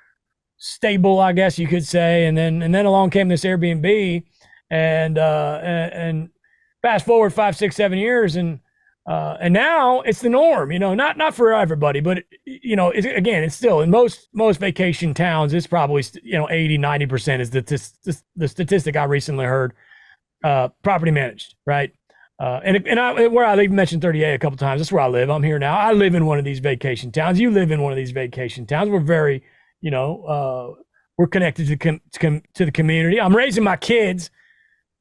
stable, I guess you could say. And then along came this Airbnb, and fast forward 5, 6, 7 years, and now it's the norm. Not for everybody, but it's still in most vacation towns. It's probably 80-90% is the statistic I recently heard. Property managed, right? Where I even mentioned 38 a couple times. That's where I live. I'm here now. I live in one of these vacation towns. You live in one of these vacation towns. We're very we're connected to the community. I'm raising my kids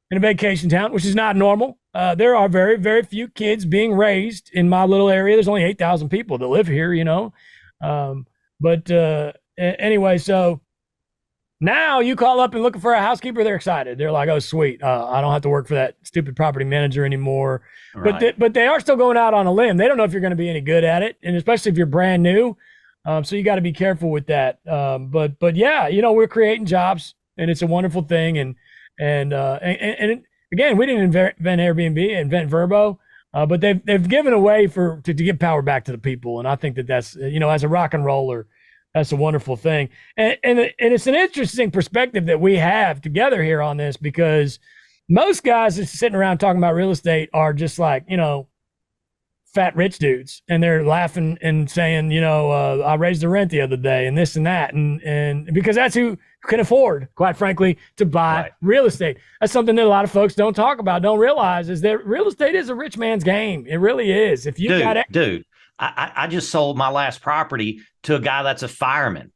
in a vacation town, which is not normal. There are very, very few kids being raised in my little area. There's only 8,000 people that live here, anyway, so now you call up and looking for a housekeeper, they're excited. They're like, oh, sweet. I don't have to work for that stupid property manager anymore. Right. But they are still going out on a limb. They don't know if you're going to be any good at it. And especially if you're brand new. So you got to be careful with that. But yeah, we're creating jobs, and it's a wonderful thing. And again, we didn't invent Airbnb, invent Verbo, but they've given a way to give power back to the people. And I think that's as a rock and roller, that's a wonderful thing. And it's an interesting perspective that we have together here on this, because most guys that's sitting around talking about real estate are just like, fat rich dudes, and they're laughing and saying, I raised the rent the other day and this and that. And because that's who can afford, quite frankly, to buy real estate. That's something that a lot of folks don't talk about, don't realize, is that real estate is a rich man's game. It really is. If you dude, I just sold my last property to a guy that's a fireman.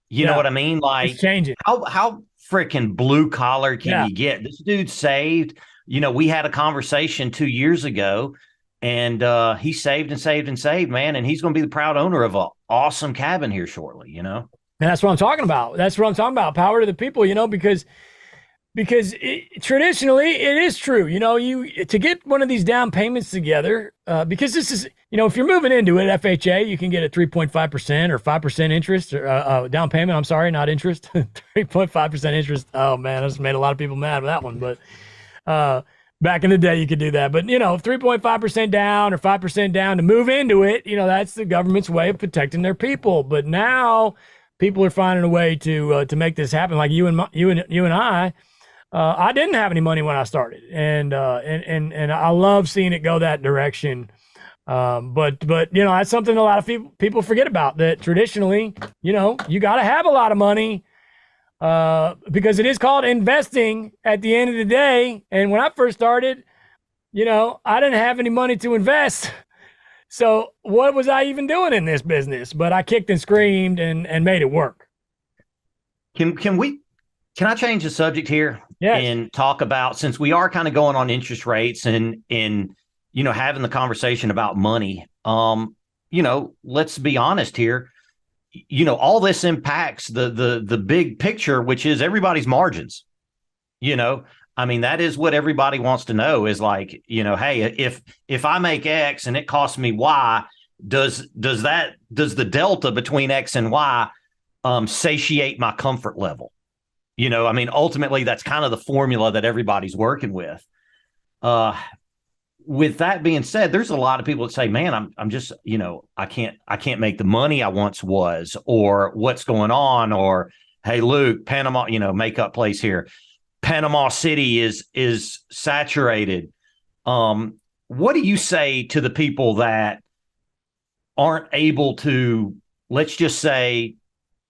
You know what I mean? Like, it's changing. How freaking blue collar can you get? This dude saved. We had a conversation 2 years ago, and he saved and saved and saved, man. And he's going to be the proud owner of an awesome cabin here shortly, And that's what I'm talking about. Power to the people, because traditionally it is true. You to get one of these down payments together, because this is, if you're moving into it, FHA, you can get a 3.5% or 5% interest, or down payment. I'm sorry, not interest, 3.5% interest. Oh man, I just made a lot of people mad with that one. But back in the day, you could do that. But 3.5% down or 5% down to move into it, that's the government's way of protecting their people. But now people are finding a way to make this happen. Like you and I. I didn't have any money when I started, and I love seeing it go that direction. But that's something a lot of people forget about, that traditionally, you got to have a lot of money, because it is called investing at the end of the day. And when I first started, I didn't have any money to invest. So what was I even doing in this business? But I kicked and screamed and made it work. Can I change the subject here? Yes. And talk about, since we are kind of going on interest rates and having the conversation about money, let's be honest here. All this impacts the big picture, which is everybody's margins. That is what everybody wants to know, is like, hey, if I make X and it costs me Y, does the delta between X and Y satiate my comfort level? Ultimately, that's kind of the formula that everybody's working with. With that being said, there's a lot of people that say, man, I'm just, I can't make the money I once was, or what's going on, or, Hey, Luke, Panama, makeup place here. Panama City is saturated. What do you say to the people that aren't able to, let's just say,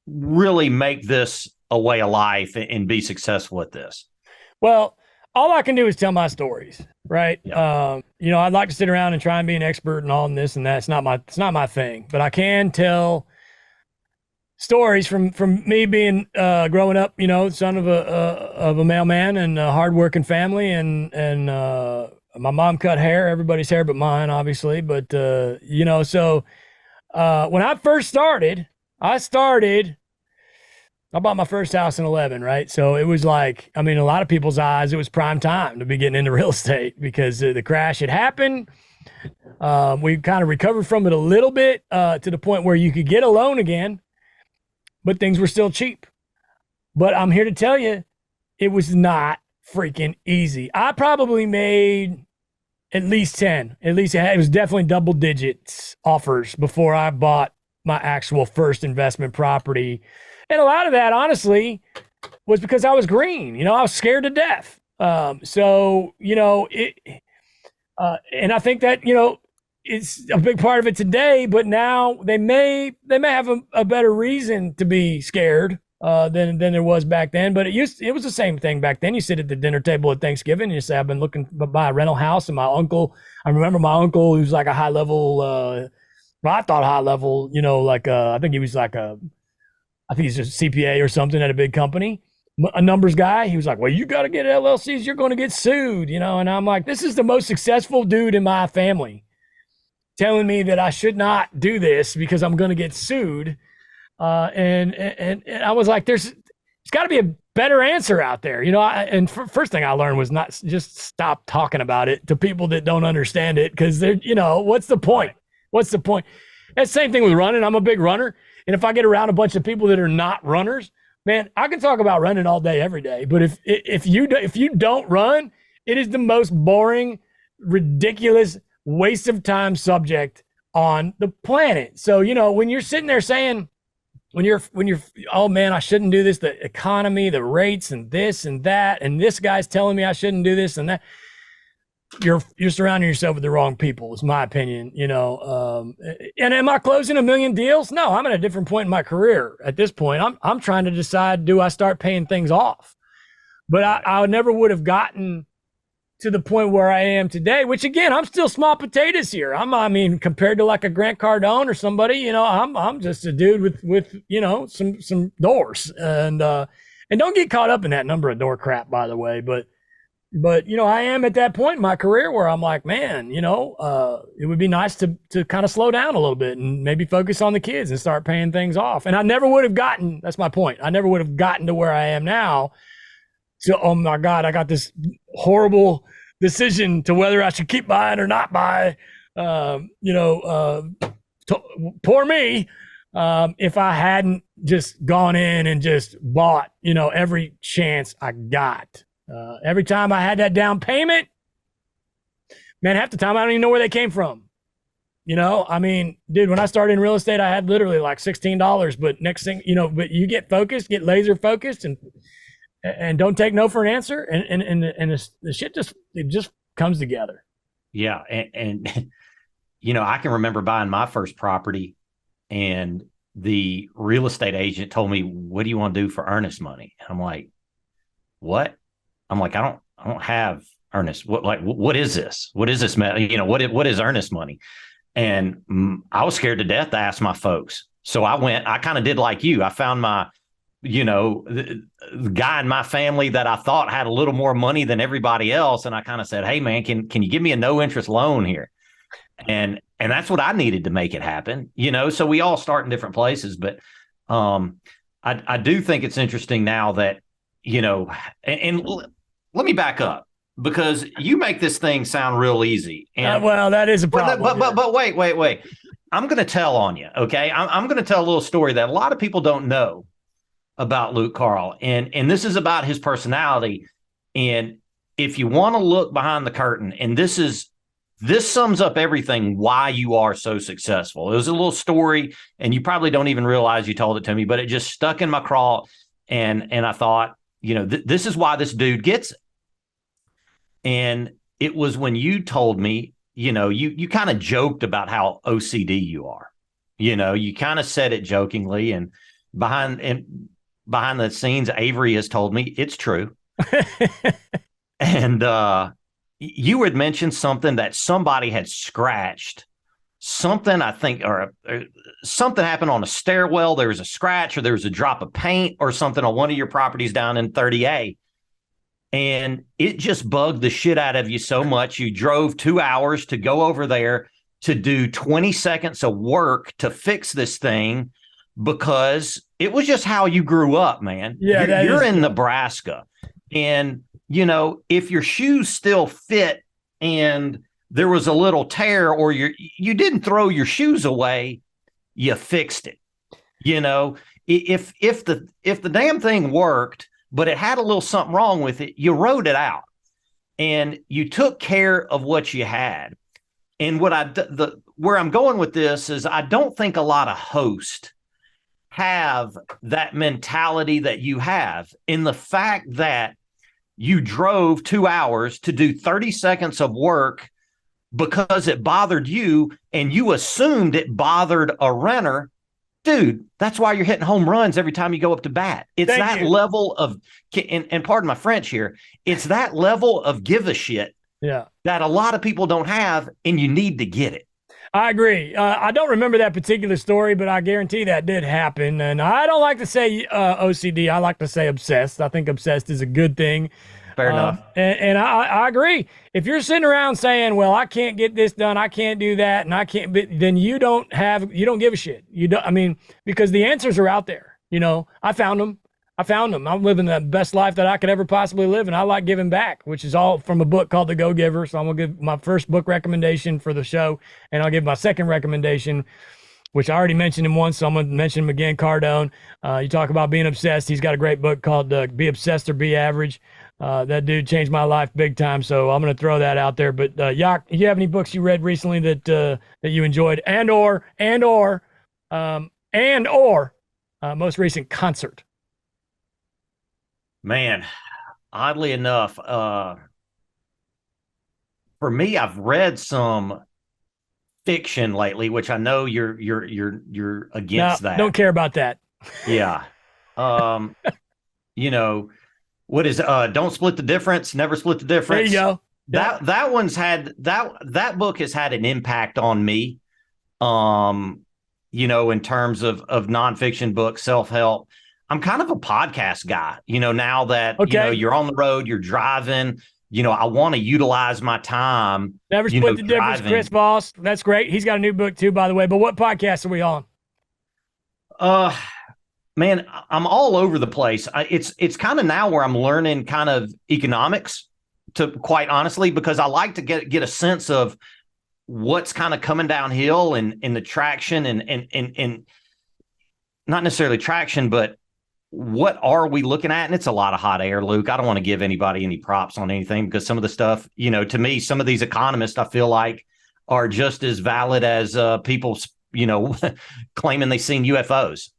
really make this a way of life and be successful at this? Well, all I can do is tell my stories, right? Yeah. I'd like to sit around and try and be an expert in all in this and that. It's not my thing, but I can tell stories from me being growing up, son of a mailman and a hardworking family, and my mom cut hair, everybody's hair but mine, obviously. But so when I first started, I bought my first house in 11, right? So it was like, I mean, a lot of people's eyes, it was prime time to be getting into real estate because the crash had happened. We kind of recovered from it a little bit to the point where you could get a loan again, but things were still cheap. But I'm here to tell you, it was not freaking easy. I probably made at least 10. At least it was definitely double digits offers before I bought my actual first investment property. And a lot of that, honestly, was because I was green. I was scared to death. And I think that, it's a big part of it today, but now they may have a better reason to be scared than there was back then. But it was the same thing back then. You sit at the dinner table at Thanksgiving and you say, I've been looking to buy a rental house. And I remember my uncle, who was like a high level, I thought high level, I think he was I think he's a CPA or something at a big company, a numbers guy. He was like, well, you got to get LLCs. You're going to get sued, and I'm like, this is the most successful dude in my family telling me that I should not do this because I'm going to get sued. And I was like, there's got to be a better answer out there. First thing I learned was not just stop talking about it to people that don't understand it. Cause they're, what's the point? What's the point? That's the same thing with running. I'm a big runner. And if I get around a bunch of people that are not runners, man, I can talk about running all day, every day. But if you don't run, it is the most boring, ridiculous, waste of time subject on the planet. So, when you're sitting there saying, when you're, oh man, I shouldn't do this, the economy, the rates and this and that, and this guy's telling me I shouldn't do this and that, you're surrounding yourself with the wrong people, is my opinion. And am I closing a million deals? No, I'm at a different point in my career at this point. I'm trying to decide, do I start paying things off? But I never would have gotten to the point where I am today, which again, I'm still small potatoes here. Compared to like a Grant Cardone or somebody, I'm just a dude with some doors, and don't get caught up in that number of door crap, by the way. But I am at that point in my career where I'm like, man, it would be nice to kind of slow down a little bit and maybe focus on the kids and start paying things off. And I never would have gotten, that's my point. I never would have gotten to where I am now. So, oh my God, I got this horrible decision to whether I should keep buying or not buy. Poor me. If I hadn't just gone in and just bought, every chance I got. Every time I had that down payment, man, half the time I don't even know where they came from. Dude, when I started in real estate, I had literally like $16, but next thing, but you get focused, get laser focused and don't take no for an answer. And the shit just comes together. Yeah. And I can remember buying my first property and the real estate agent told me, what do you want to do for earnest money? And I'm like, what? I'm like, I don't have earnest. What is this? What is this? What is earnest money? And I was scared to death to ask my folks. So I kind of did like you. I found my, the guy in my family that I thought had a little more money than everybody else. And I kind of said, hey man, can you give me a no interest loan here? And that's what I needed to make it happen, so we all start in different places, but I do think it's interesting now that, and let me back up because you make this thing sound real easy. And well, that is a problem. But wait. I'm going to tell on you. Okay. I'm going to tell a little story that a lot of people don't know about Luke Carl. And this is about his personality. And if you want to look behind the curtain, and this sums up everything why you are so successful. It was a little story and you probably don't even realize you told it to me, but it just stuck in my craw. And I thought, this is why this dude gets it. And it was when you told me, you kind of joked about how OCD you are. You kind of said it jokingly, and behind the scenes, Avery has told me it's true. And you had mentioned something that somebody had scratched. Something, I think, or something happened on a stairwell. There was a scratch, or there was a drop of paint or something on one of your properties down in 30A. And it just bugged the shit out of you so much. You drove 2 hours to go over there to do 20 seconds of work to fix this thing, because it was just how you grew up, man. Yeah, you're in Nebraska. And, if your shoes still fit and there was a little tear, or you didn't throw your shoes away, you fixed it. If the damn thing worked, but it had a little something wrong with it, you wrote it out and you took care of what you had. And where I'm going with this is, I don't think a lot of hosts have that mentality that you have, in the fact that you drove 2 hours to do 30 seconds of work because it bothered you, and you assumed it bothered a renter. Dude, that's why you're hitting home runs every time you go up to bat. It's that level of, and pardon my French here, it's that level of give a shit that a lot of people don't have, and you need to get it. I agree. I don't remember that particular story, but I guarantee that did happen. And I don't like to say OCD. I like to say obsessed. I think obsessed is a good thing. Fair enough. And I agree. If you're sitting around saying, well, I can't get this done, I can't do that, and I can't, then you don't give a shit. Because the answers are out there. I found them. I'm living the best life that I could ever possibly live, and I like giving back, which is all from a book called The Go-Giver. So I'm going to give my first book recommendation for the show, and I'll give my second recommendation, which I already mentioned him once, so I'm going to mention him again, Cardone. You talk about being obsessed. He's got a great book called Be Obsessed or Be Average. That dude changed my life big time, so I'm going to throw that out there. But Yak, you have any books you read recently that you enjoyed, and or most recent concert? Man, oddly enough, for me, I've read some fiction lately, which I know you're against that. Don't care about that. Yeah. What is Don't Split the Difference, Never Split the Difference. There you go. That one's had that book has had an impact on me. In terms of nonfiction books, self-help. I'm kind of a podcast guy, now that, you're on the road, you're driving, I want to utilize my time. Never Split the Difference, Chris Voss. That's great. He's got a new book too, by the way. But what podcast are we on? Man, I'm all over the place. It's kind of now where I'm learning kind of economics, to quite honestly, because I like to get a sense of what's kind of coming downhill and the traction and not necessarily traction, but what are we looking at? And it's a lot of hot air, Luke. I don't want to give anybody any props on anything, because some of the stuff, to me, some of these economists, I feel like, are just as valid as people, claiming they've seen UFOs,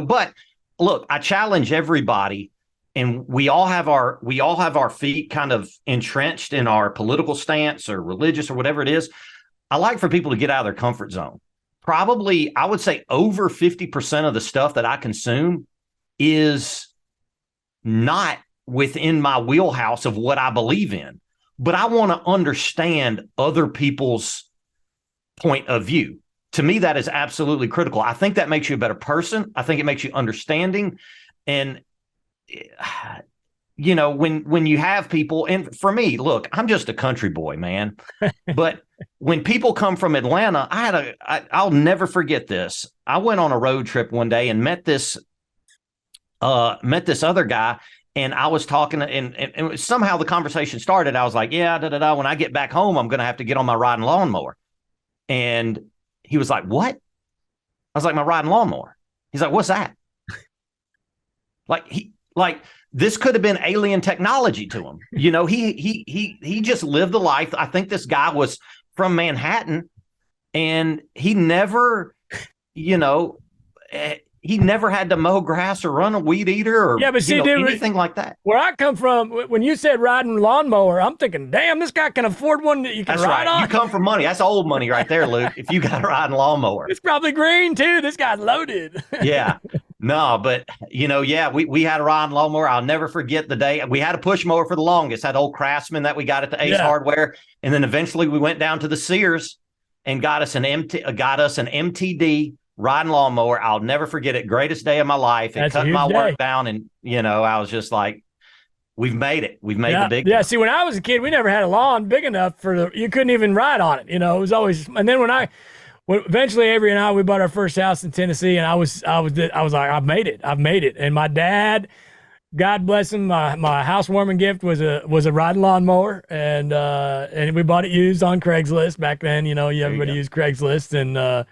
But look, I challenge everybody, and we all have our feet kind of entrenched in our political stance or religious or whatever it is. I like for people to get out of their comfort zone. Probably, I would say over 50% of the stuff that I consume is not within my wheelhouse of what I believe in, but I want to understand other people's point of view. To me, that is absolutely critical. I think that makes you a better person. I think it makes you understanding. And, when you have people, and for me, look, I'm just a country boy, man. But when people come from Atlanta, I'll never forget this. I went on a road trip one day and met this other guy, and I was talking, and somehow the conversation started. I was like, yeah, when I get back home, I'm going to have to get on my riding lawnmower. And he was like, what? I was like, my riding lawnmower. He's like, what's that? This could have been alien technology to him. He just lived the life. I think this guy was from Manhattan, and he never, he never had to mow grass or run a weed eater or yeah, but see, dude, anything like that. Where I come from, when you said riding lawnmower, I'm thinking, damn, this guy can afford one that you can ride on. You come from money. That's old money right there, Luke. If you got a riding lawnmower. It's probably green, too. This guy's loaded. Yeah. No, but, we had a riding lawnmower. I'll never forget the day. We had a push mower for the longest, that old Craftsman that we got at the Ace Hardware. And then eventually we went down to the Sears and got us an MTD riding lawnmower. I'll never forget it. Greatest day of my life. It cut my work down. And, I was just like, we've made it. We've made the big time. See, when I was a kid, we never had a lawn big enough you couldn't even ride on it. It was always, and then when eventually Avery and we bought our first house in Tennessee, and I was like, I've made it. And my dad, God bless him, my housewarming gift was a riding lawnmower, and we bought it used on Craigslist back then. Everybody used Craigslist, and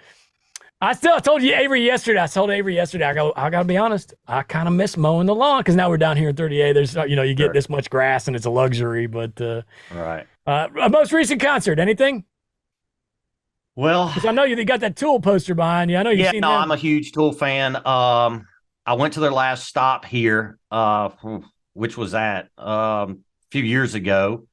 I told Avery yesterday. I gotta be honest. I kind of miss mowing the lawn because now we're down here in 38. There's, you get this much grass and it's a luxury. But right. Most recent concert, anything? Well, because I know you got that Tool poster behind you. I know you've seen them. I'm a huge Tool fan. I went to their last stop here, which was a few years ago.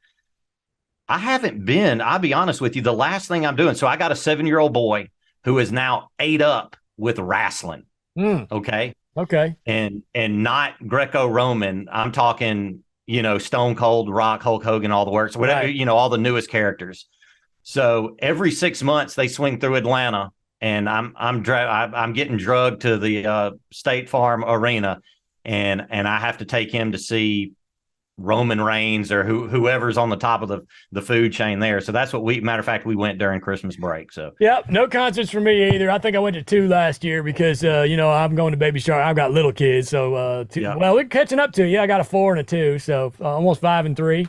I haven't been. I'll be honest with you. The last thing I'm doing. So I got a 7-year-old boy who is now ate up with wrestling. Okay. And not Greco-Roman. I'm talking, Stone Cold, Rock, Hulk Hogan, all the works, whatever, right. All the newest characters. So every 6 months they swing through Atlanta, and I'm getting drugged to the State Farm Arena, and I have to take him to see Roman Reigns or whoever's on the top of the food chain there. So that's what matter of fact, we went during Christmas break. So no concerts for me either. I think I went to 2 last year because, I'm going to Baby Shark. I've got little kids. So, well, we're catching up to you. I got a 4 and a 2. So almost 5 and 3.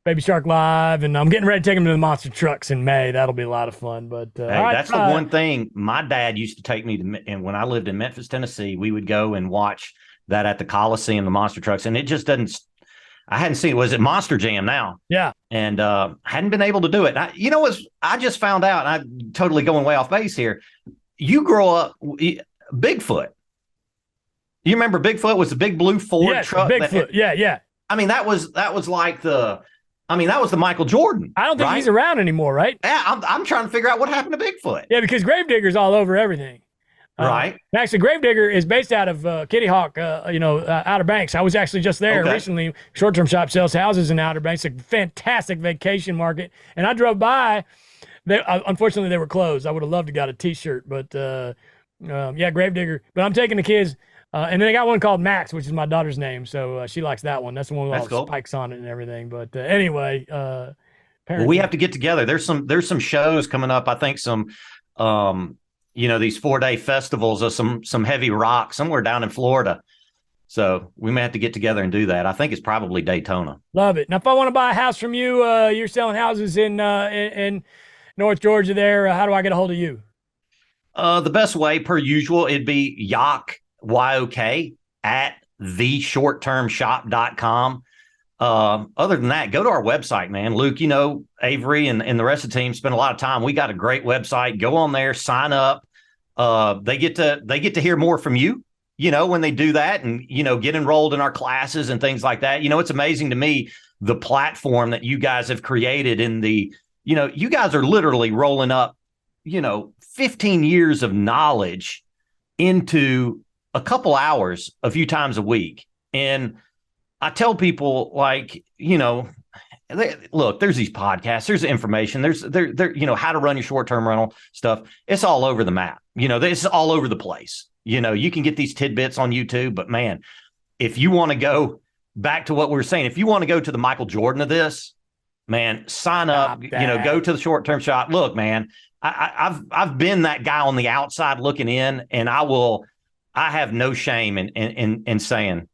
Baby Shark Live. And I'm getting ready to take them to the Monster Trucks in May. That'll be a lot of fun. But that's the one thing my dad used to take me to. And when I lived in Memphis, Tennessee, we would go and watch that at the Coliseum, the Monster Trucks. And it just doesn't. I hadn't seen it. Was it Monster Jam now? Yeah. And hadn't been able to do it. I just found out, and I'm totally going way off base here. You grow up, Bigfoot. You remember Bigfoot was the big blue Ford truck? Bigfoot. Yeah. I mean, that was like that was the Michael Jordan. I don't think he's around anymore, right? Yeah, I'm trying to figure out what happened to Bigfoot. Yeah, because Gravedigger's all over everything. Right. Actually, Gravedigger is based out of Kitty Hawk, Outer Banks. I was actually just there recently. Short-term shop sells houses in Outer Banks, a fantastic vacation market. And I drove by. Unfortunately, they were closed. I would have loved to got a T-shirt, but Gravedigger. But I'm taking the kids. And then I got one called Max, which is my daughter's name. So she likes that one. That's the one with all the spikes on it and everything. But anyway, well, we have to get together. There's some shows coming up. I think some, these 4-day festivals of some heavy rock somewhere down in Florida. So we may have to get together and do that. I think it's probably Daytona. Love it. Now, if I want to buy a house from you, you're selling houses in North Georgia there. How do I get a hold of you? The best way, per usual, it'd be Yak, YOK, at theshorttermshop.com. Other than that, go to our website, man. Luke, Avery and the rest of the team spend a lot of time. We got a great website. Go on there, sign up. They get to hear more from you, when they do that and, get enrolled in our classes and things like that. It's amazing to me, the platform that you guys have created you guys are literally rolling up, 15 years of knowledge into a couple hours a few times a week. And I tell people, look, there's these podcasts, there's information, there's how to run your short-term rental stuff. It's all over the map. It's all over the place. You can get these tidbits on YouTube, but man, if you want to go back to what we were saying, if you want to go to the Michael Jordan of this, man, sign up, go to the short-term shop. Look, man, I've been that guy on the outside looking in, and I have no shame in saying,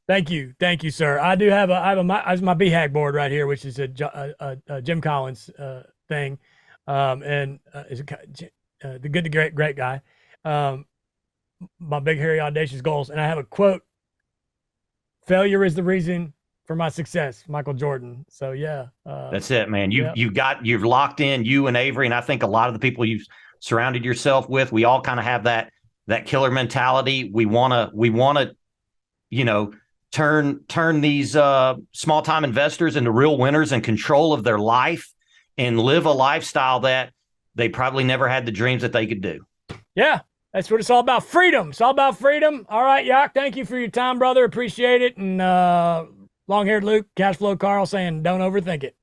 Thank you, sir. I do have my BHAG board right here, which is a Jim Collins thing, and is the good to great guy. My big, hairy, audacious goals, and I have a quote: "Failure is the reason for my success." Michael Jordan. So that's it, man. You've locked in, you and Avery, and I think a lot of the people you've surrounded yourself with. We all kind of have that that killer mentality. We want to, you know, turn these small time investors into real winners and control of their life and live a lifestyle that they probably never had the dreams that they could do. Yeah, that's what it's all about. Freedom. It's all about freedom. All right, Yak, thank you for your time, brother. Appreciate it. And long-haired Luke, Cashflow Carl saying, don't overthink it.